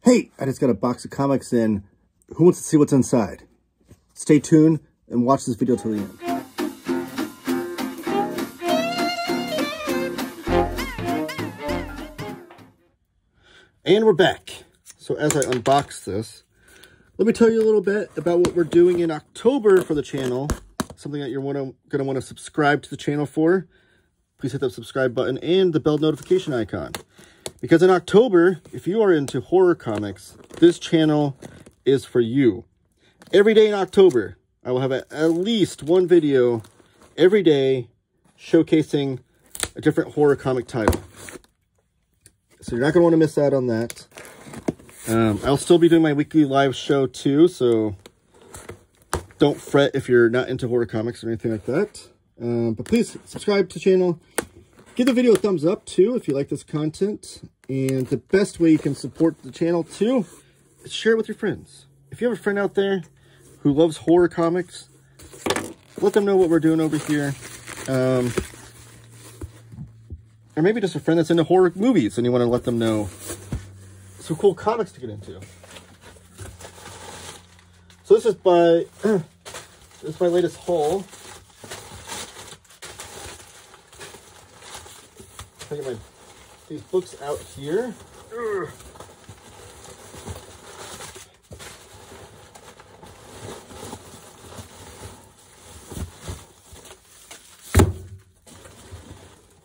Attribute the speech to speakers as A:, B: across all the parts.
A: Hey, I just got a box of comics in. Who wants to see what's inside? Stay tuned and watch this video till the end. And we're back. So as I unbox this, let me tell you a little bit about what we're doing in October for the channel. Something that you're going to want to subscribe to the channel for. Please hit that subscribe button and the bell notification icon. Because in October, if you are into horror comics, this channel is for you. Every day in October, I will have at least one video every day showcasing a different horror comic title. So you're not going to want to miss out on that. I'll still be doing my weekly live show too, so don't fret if you're not into horror comics or anything like that. But please subscribe to the channel. Give the video a thumbs up too if you like this content. And the best way you can support the channel too is share it with your friends. If you have a friend out there who loves horror comics, let them know what we're doing over here. Or maybe just a friend that's into horror movies and you want to let them know some cool comics to get into. So this is my latest haul. I get these books out here. Ugh.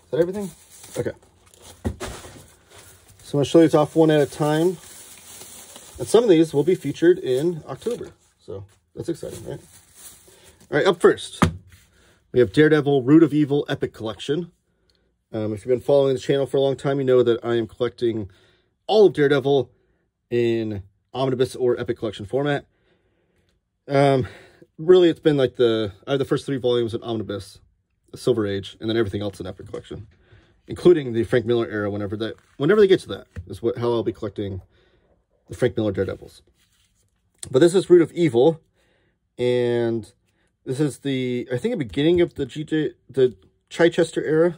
A: Is that everything? Okay. So I'm going to show these off one at a time. And some of these will be featured in October. So that's exciting, right? All right, up first, we have Daredevil Root of Evil Epic Collection. If you've been following the channel for a long time, you know that I am collecting all of Daredevil in omnibus or epic collection format. Really, it's been like I have the first 3 volumes in omnibus, the Silver Age, and then everything else in epic collection, including the Frank Miller era. Whenever they get to that, is how I'll be collecting the Frank Miller Daredevils. But this is Root of Evil, and this is I think the beginning of the Chichester era.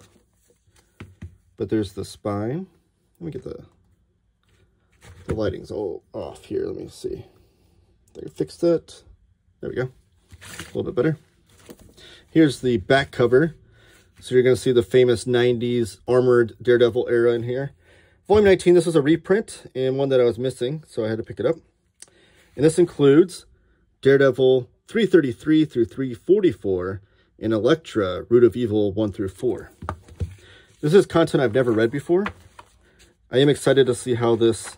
A: But there's the spine. Let me get the lighting's all off here. Let me see. I can fix that. There we go. A little bit better. Here's the back cover. So you're going to see the famous 90s armored Daredevil era in here. Volume 19, this was a reprint and one that I was missing, so I had to pick it up. And this includes Daredevil 333 through 344 and Elektra Root of Evil 1 through 4. This is content I've never read before. I am excited to see how this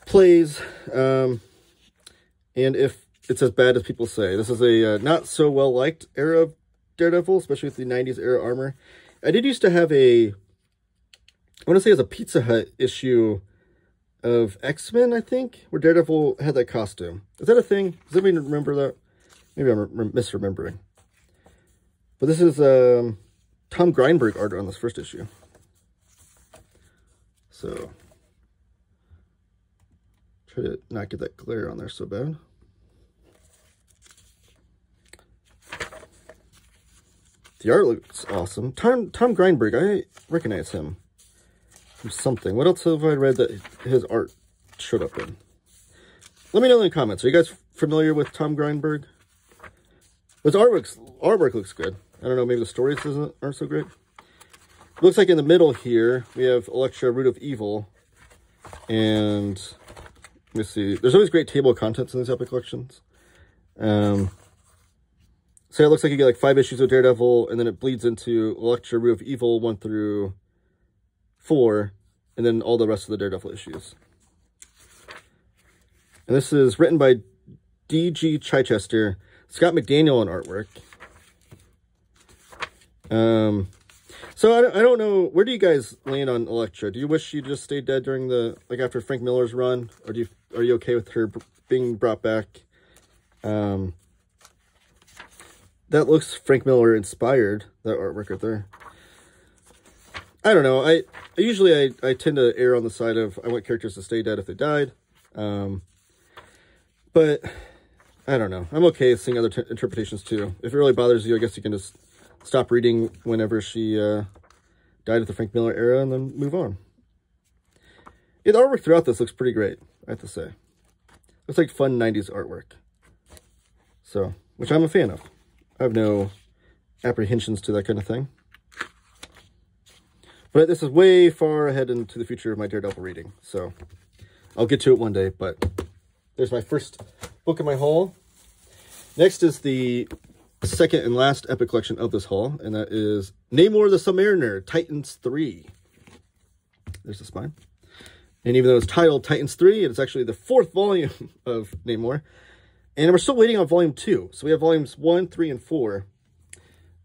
A: plays, and if it's as bad as people say. This is a not so well-liked era of Daredevil, especially with the 90s era armor. I did used to have I want to say it was a Pizza Hut issue of X-Men, I think, where Daredevil had that costume. Is that a thing? Does anybody remember that? Maybe I'm misremembering. But this is Tom Grindberg art on this first issue. So, try to not get that glare on there so bad. The art looks awesome. Tom Grindberg, I recognize him from something. What else have I read that his art showed up in? Let me know in the comments. Are you guys familiar with Tom Grindberg? His artwork looks good. I don't know, maybe the stories aren't so great. It looks like in the middle here, we have Elektra Root of Evil. And, let me see. There's always great table of contents in these epic collections. So it looks like you get like 5 issues of Daredevil, and then it bleeds into Elektra Root of Evil 1 through 4, and then all the rest of the Daredevil issues. And this is written by D.G. Chichester, Scott McDaniel on artwork. So I don't know, where do you guys land on Elektra? Do you wish she just stayed dead during after Frank Miller's run? Or are you okay with her being brought back? That looks Frank Miller inspired, that artwork right there. I don't know, I usually tend to err on the side of, I want characters to stay dead if they died. But, I don't know, I'm okay seeing other interpretations too. If it really bothers you, I guess you can just stop reading whenever she died at the Frank Miller era and then move on. Yeah, the artwork throughout this looks pretty great, I have to say. Looks like fun 90s artwork. So, which I'm a fan of. I have no apprehensions to that kind of thing. But this is way far ahead into the future of my Daredevil reading, so I'll get to it one day, but there's my first book in my haul. Next is the second and last epic collection of this haul, and that is Namor the Submariner, Titans 3. There's the spine. And even though it's titled Titans 3, it's actually the 4th volume of Namor. And we're still waiting on volume 2. So we have volumes 1, 3, and 4.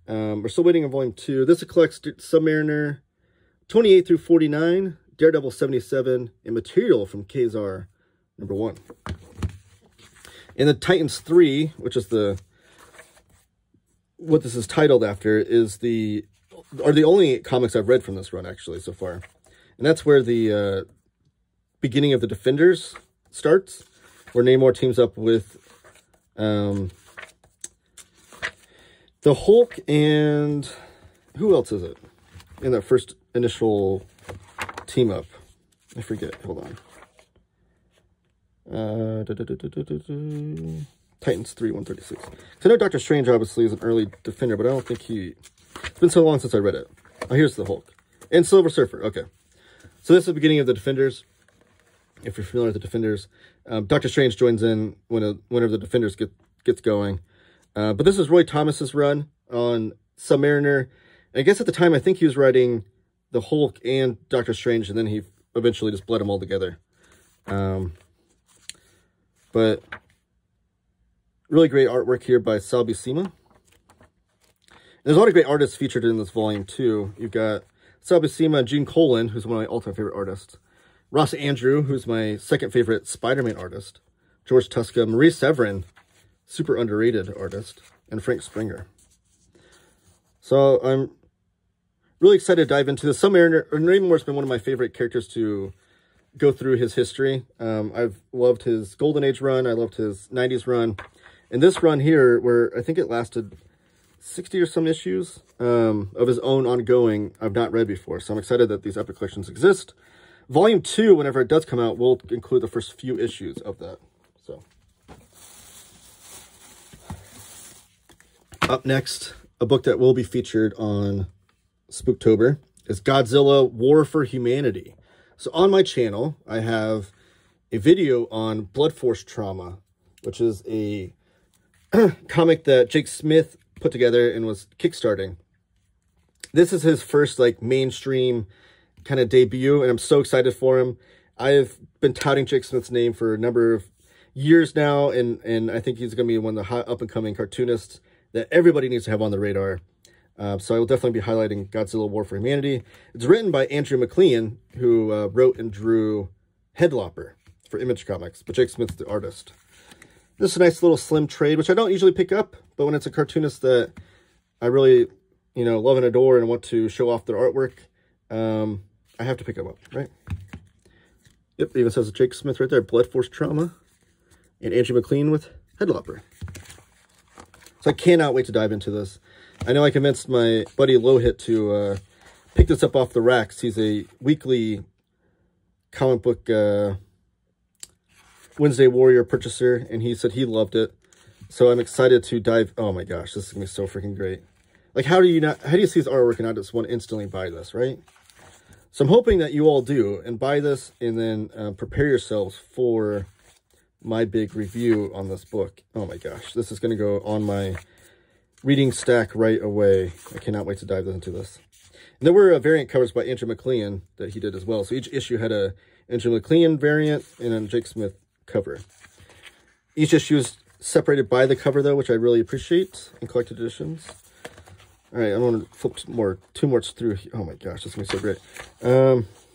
A: We're still waiting on volume 2. This collects Submariner 28 through 49, Daredevil 77, and material from Kazar number 1. And the Titans 3, which is what this is titled after, are the only comics I've read from this run, actually, so far. And that's where the beginning of the Defenders starts, where Namor teams up with the Hulk and who else is it in that first initial team up? I forget. Hold on. Titans 3, 136. I know Doctor Strange obviously is an early Defender, but I don't think it's been so long since I read it. Oh, here's the Hulk. And Silver Surfer. Okay. So this is the beginning of the Defenders. If you're familiar with the Defenders, Doctor Strange joins in whenever the Defenders gets going. But this is Roy Thomas's run on Submariner. And I guess at the time, I think he was writing the Hulk and Doctor Strange, and then he eventually just bled them all together. But really great artwork here by Sal Buscema. There's a lot of great artists featured in this volume, too. You've got Sal Buscema and Gene Colan, who's one of my all-time favorite artists. Ross Andrew, who's my second favorite Spider-Man artist. George Tuska, Marie Severin, super underrated artist. And Frank Springer. So I'm really excited to dive into this. Submariner, Namor's been one of my favorite characters to go through his history. I've loved his Golden Age run. I loved his 90s run. And this run here, where I think it lasted 60 or some issues of his own ongoing, I've not read before. So I'm excited that these epic collections exist. Volume 2, whenever it does come out, will include the first few issues of that. So, up next, a book that will be featured on Spooktober is Godzilla War for Humanity. So on my channel, I have a video on Blood Force Trauma, which is a comic that Jake Smith put together and was kickstarting. This is his first like mainstream kind of debut, and I'm so excited for him. I've been touting Jake Smith's name for a number of years now, and I think he's going to be one of the hot up-and-coming cartoonists that everybody needs to have on the radar. So I will definitely be highlighting Godzilla War for Humanity. It's written by Andrew McLean, who wrote and drew Headlopper for Image Comics, but Jake Smith's the artist. This is a nice little slim trade, which I don't usually pick up, but when it's a cartoonist that I really, love and adore and want to show off their artwork, I have to pick them up, right? Yep, it even says Jake Smith right there, Blood Force Trauma, and Andrew McLean with Headlopper. So I cannot wait to dive into this. I know I convinced my buddy Lohit to pick this up off the racks. He's a weekly comic book Wednesday Warrior purchaser, and he said he loved it. So I'm excited to dive. Oh my gosh, this is gonna be so freaking great. Like, how do you see his artwork and not just want to instantly buy this, right? So I'm hoping that you all do and buy this, and then prepare yourselves for my big review on this book. Oh my gosh, this is going to go on my reading stack right away. I cannot wait to dive into this. And there were variant covers by Andrew McLean that he did as well. So each issue had a Andrew McLean variant and a Jake Smith cover. Each issue is separated by the cover, though, which I really appreciate in collected editions. All right, I'm going to flip two more through. Oh my gosh, this is going to be so great.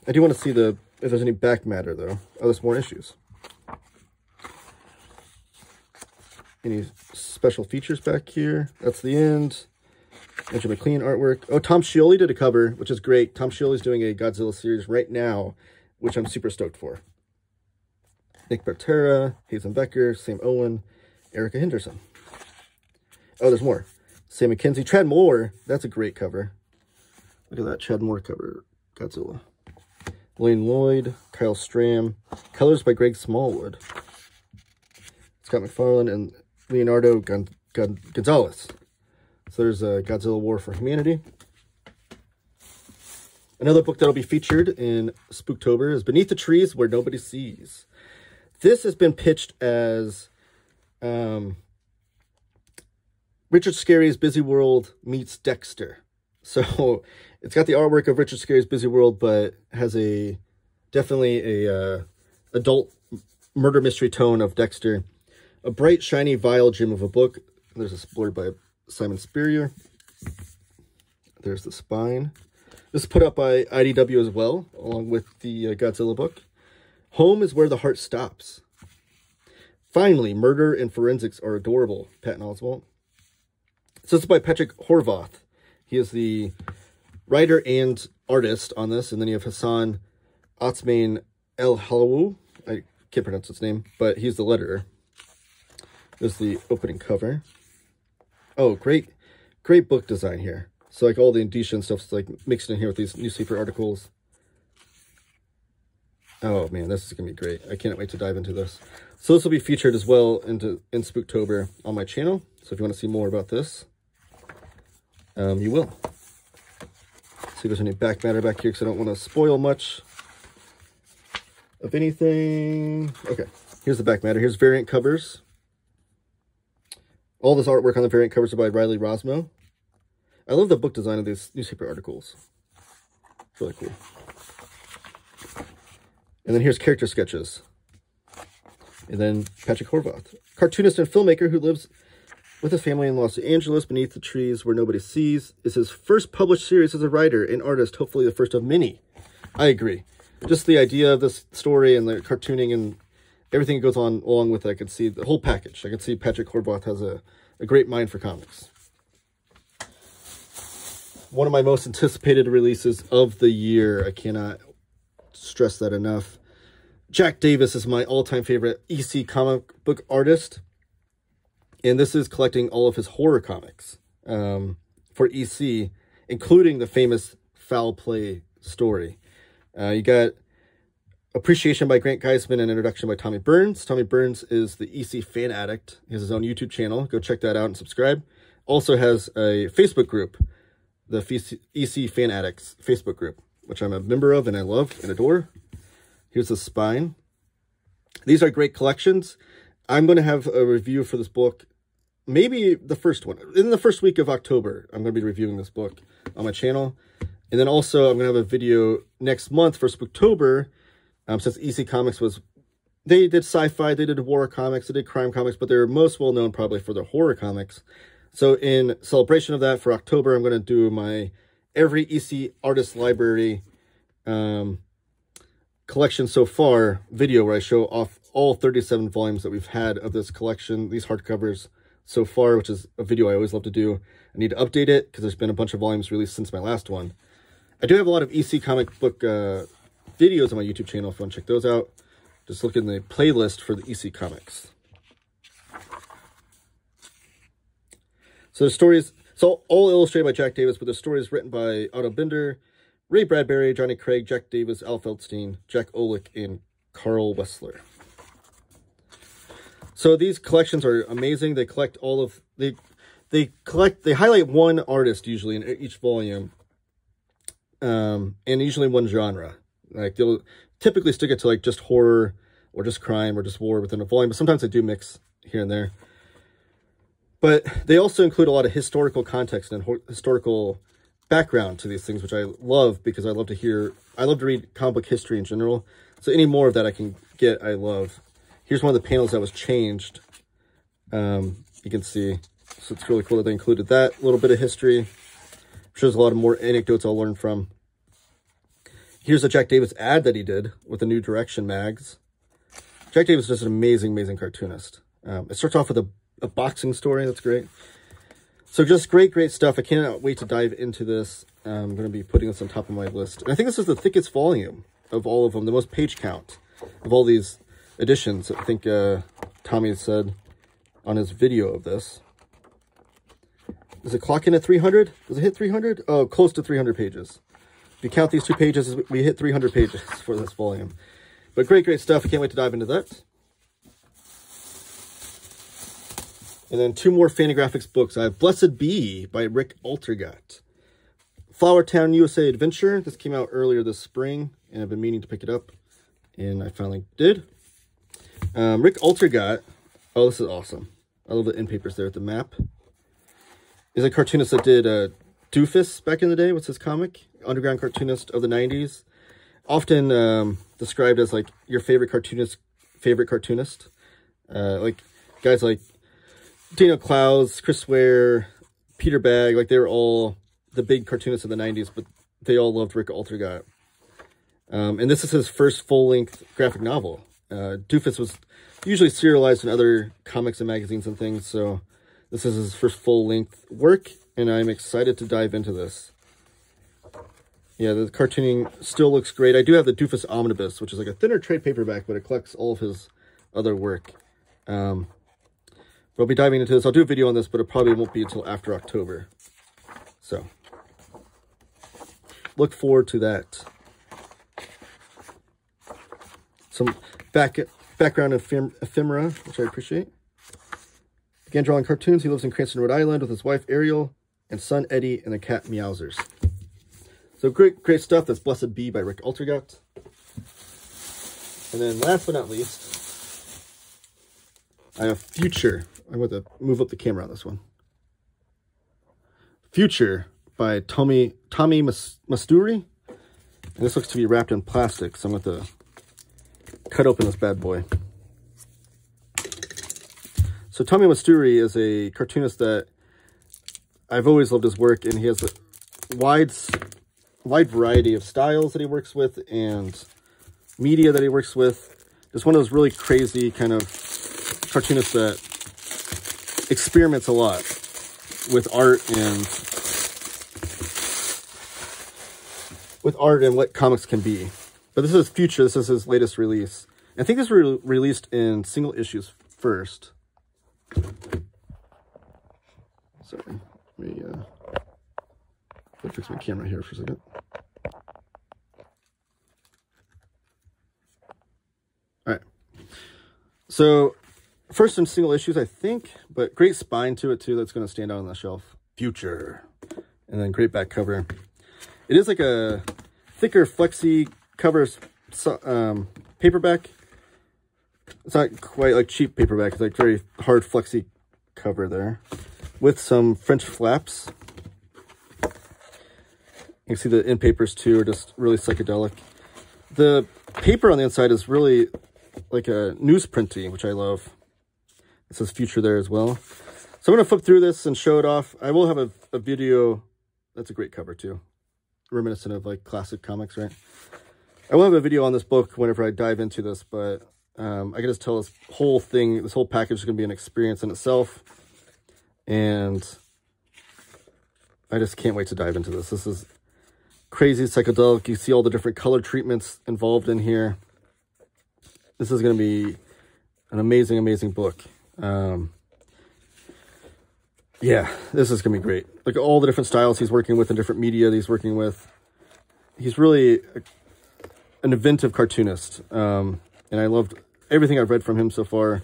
A: I do want to see if there's any back matter, though. Oh, there's more issues. Any special features back here? That's the end. Andrew McLean artwork. Oh, Tom Scioli did a cover, which is great. Tom Scioli's doing a Godzilla series right now, which I'm super stoked for. Nick Bartera, Hazen Becker, Sam Owen, Erica Henderson. Oh, there's more. Sam McKenzie, Chad Moore. That's a great cover. Look at that Chad Moore cover, Godzilla. Lane Lloyd, Kyle Stram, colors by Greg Smallwood, Scott McFarlane, and Leonardo Gonzalez. So there's Godzilla War for Humanity. Another book that'll be featured in Spooktober is Beneath the Trees Where Nobody Sees. This has been pitched as Richard Scarry's Busy World meets Dexter. So it's got the artwork of Richard Scarry's Busy World, but has definitely a adult murder mystery tone of Dexter. A bright, shiny, vile gem of a book. There's a blurb by Simon Spurrier. There's the spine. This is put up by IDW as well, along with the Godzilla book. Home is where the heart stops. Finally, murder and forensics are adorable. Patton Oswalt. So this is by Patrick Horvath. He is the writer and artist on this. And then you have Hassan Otsmane El Halawu. I can't pronounce his name, but he's the letterer. There's the opening cover. Oh, great book design here. So like all the indicia and stuff's like mixed in here with these newspaper articles. Oh man, this is gonna be great. I can't wait to dive into this. So this will be featured as well in Spooktober on my channel. So if you want to see more about this, you will. See if there's any back matter back here because I don't want to spoil much of anything. Okay, here's the back matter. Here's variant covers. All this artwork on the variant covers are by Riley Rosmo. I love the book design of these newspaper articles. It's really cool. And then here's character sketches. And then Patrick Horvath, cartoonist and filmmaker who lives with his family in Los Angeles. Beneath the Trees Where Nobody Sees is his first published series as a writer and artist, hopefully the first of many. I agree. Just the idea of this story and the cartooning and everything that goes on along with it, I could see the whole package. I could see Patrick Horvath has a great mind for comics. One of my most anticipated releases of the year. I cannot stress that enough. Jack Davis is my all-time favorite EC comic book artist. And this is collecting all of his horror comics for EC, including the famous Foul Play story. You got appreciation by Grant Geisman and introduction by Tommy Burns. Tommy Burns is the EC fan addict. He has his own YouTube channel. Go check that out and subscribe. Also has a Facebook group, the EC Fan Addicts Facebook group, which I'm a member of and I love and adore. Here's the spine. These are great collections. I'm going to have a review for this book, maybe the first one. In the first week of October, I'm going to be reviewing this book on my channel. And then also I'm going to have a video next month for Spooktober. Since EC Comics they did sci-fi, they did war comics, they did crime comics, but they're most well known probably for their horror comics. So in celebration of that for October, I'm going to do my every EC Artist Library collection so far video where I show off all 37 volumes that we've had of this collection, these hardcovers so far, which is a video I always love to do. I need to update it because there's been a bunch of volumes released since my last one. I do have a lot of EC comic book videos on my YouTube channel if you want to check those out. Just look in the playlist for the EC Comics. So the stories, so all illustrated by Jack Davis, but the story is written by Otto Binder, Ray Bradbury, Johnny Craig, Jack Davis, Al Feldstein, Jack Olick, and Carl Wessler. So these collections are amazing. They collect all of, they highlight one artist usually in each volume, and usually one genre. Like they'll typically stick it to like just horror or just crime or just war within a volume, but sometimes they do mix here and there. But they also include a lot of historical context and historical background to these things, which I love because I love to read comic book history in general. So any more of that I can get, I love. Here's one of the panels that was changed. You can see, so it's really cool that they included that little bit of history. I'm sure there's a lot of more anecdotes I'll learn from. Here's a Jack Davis ad that he did with the New Direction mags. Jack Davis is just an amazing, amazing cartoonist. It starts off with a boxing story. That's great. So just great, great stuff. I cannot wait to dive into this. I'm going to be putting this on top of my list. And I think this is the thickest volume of all of them, the most page count of all these editions. I think Tommy said on his video of this. Does it clock in at 300? Does it hit 300? Oh, close to 300 pages. If you count these 2 pages, we hit 300 pages for this volume. But great, great stuff. I can't wait to dive into that. And then 2 more Fantagraphics books. I have Blessed Be by Rick Altergott. Flower Town USA Adventure. This came out earlier this spring, and I've been meaning to pick it up, and I finally did. Rick Altergott. Oh, this is awesome. I love the end papers there at the map. He's a cartoonist that did Doofus back in the day. What's his comic? Underground cartoonist of the 90s. Often described as like your favorite cartoonist. Like guys like Daniel Clowes, Chris Ware, Peter Bagg. Like they were all the big cartoonists of the 90s, but they all loved Rick Altergott. And this is his first full-length graphic novel. Doofus was usually serialized in other comics and magazines and things, so this is his first full-length work, and I'm excited to dive into this. Yeah, the cartooning still looks great. I do have the Doofus Omnibus, which is like a thinner trade paperback, but it collects all of his other work. But I'll be diving into this. I'll do a video on this, but it probably won't be until after October. So, look forward to that. Some background ephemera, which I appreciate. Began drawing cartoons. He lives in Cranston, Rhode Island with his wife, Ariel, and son, Eddie, and the cat, Meowsers. So great, great stuff. That's Blessed Be by Rick Altergott. And then last but not least, I have Future. I'm going to move up the camera on this one. Future by Tommi Musturi. And this looks to be wrapped in plastic, so I'm going to cut open this bad boy. So Tommi Musturi is a cartoonist that I've always loved his work, and he has a wide variety of styles that he works with and media that he works with. Just one of those really crazy kind of cartoonists that experiments a lot with art and what comics can be. But this is Future. This is his latest release. I think this was released in single issues first. Sorry. Let me fix my camera here for a second. All right. So, first in single issues, I think, but great spine to it, too, that's going to stand out on the shelf. Future. And then great back cover. It is like a thicker, flexy cover paperback. It's not quite like cheap paperback. It's like very hard, flexy cover there with some French flaps. You can see the end papers too are just really psychedelic. The paper on the inside is really like a newsprinty, which I love. It says Future there as well. So I'm going to flip through this and show it off. I will have a video. That's a great cover too. Reminiscent of like classic comics, right? I will have a video on this book whenever I dive into this, but I can just tell this whole thing, this whole package is going to be an experience in itself. And I just can't wait to dive into this. This is crazy psychedelic. You see all the different color treatments involved in here. This is going to be an amazing, amazing book. Yeah, this is going to be great. Like all the different styles he's working with and different media that he's working with. He's really an inventive cartoonist. And I loved everything I've read from him so far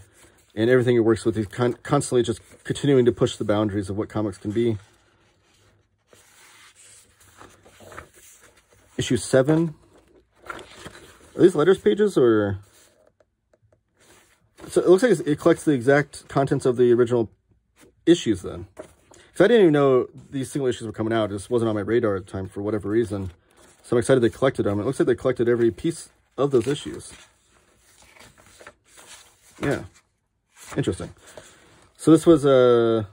A: and everything he works with. He's constantly just continuing to push the boundaries of what comics can be. Issue 7. Are these letters pages or... So it looks like it collects the exact contents of the original issues then. Because I didn't even know these single issues were coming out. It just wasn't on my radar at the time for whatever reason. So I'm excited they collected them. It looks like they collected every piece of those issues. Yeah. Interesting. So this was let's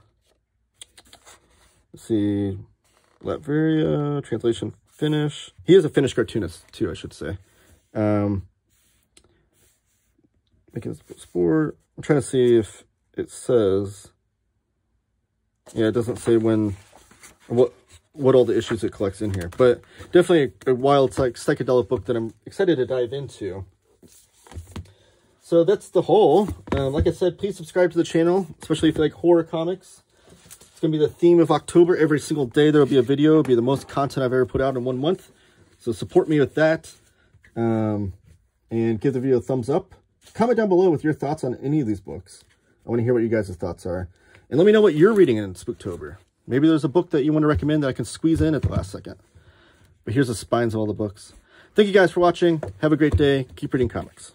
A: see, Latveria, translation Finnish. He is a Finnish cartoonist too, I should say. Making this sport. I'm trying to see if it says. Yeah, it doesn't say when, what all the issues it collects in here, but definitely a wild psychedelic book that I'm excited to dive into. So that's the haul. Like I said, please subscribe to the channel, especially if you like horror comics. It's going to be the theme of October. Every single day there will be a video. It'll be the most content I've ever put out in 1 month. So support me with that. And give the video a thumbs up. Comment down below with your thoughts on any of these books. I want to hear what you guys' thoughts are. And let me know what you're reading in Spooktober. Maybe there's a book that you want to recommend that I can squeeze in at the last second. But here's the spines of all the books. Thank you guys for watching. Have a great day. Keep reading comics.